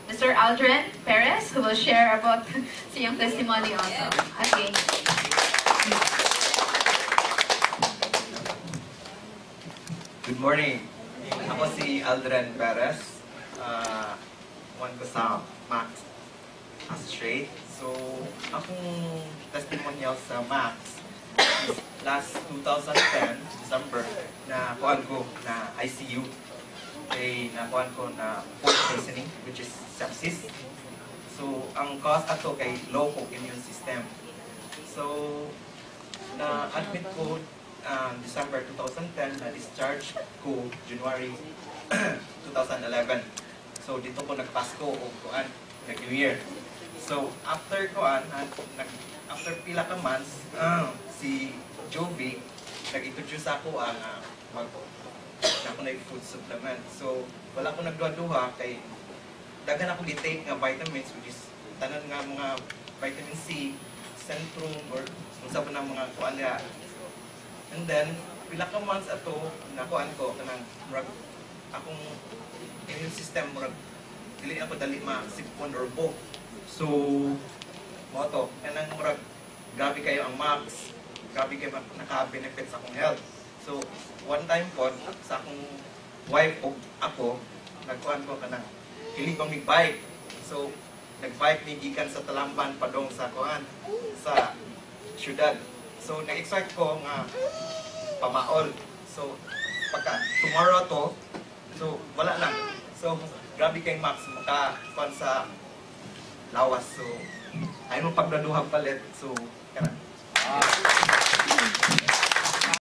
Mr. Aldrin Perez, who will share about sa iyong testimony also. Okay. Good morning. Ako si Aldrin Perez. One ko sa Max Straight. So, akong testimonial sa Max is last 2010, December, na kuhan ko na ICU. Kay nakuhan ko na food poisoning, which is sepsis. So, ang cause ato kay low po immune system. So, na-admit ko December 2010, na-discharge ko January 2011. So, dito ko nagpasko o kuan, nag-New Year. So, after kuan, after pila ka months, si Jovi, nag-introduce ako ang na ako food supplement. So, wala ko nagduha-duha kay daghan ako gi-take nga vitamins, which is tanan nga mga vitamin C, Centrum, or kung sa pa ng mga kuan niya. And then, pila ka months ato, nakuan ko kanang murag akong immune system, murag dili ako dali ma-sipon or bo. So, moto, kanang murag grabe kayo ang Max, grabe kayo naka-benefit sa akong health. So, one time po, sa akong wife o ako, nagkuhan ko kanang hilig kong mag-bike. So, nag-bike ni gikan sa Talamban padong sa kuhan, sa syudad. So, na-excite ko nga pamaol. So, pagka tomorrow to, so, wala lang. So, grabe kay Max, makakuhan sa lawas. So, ayaw mo pagdaduhang palit. So, kanang.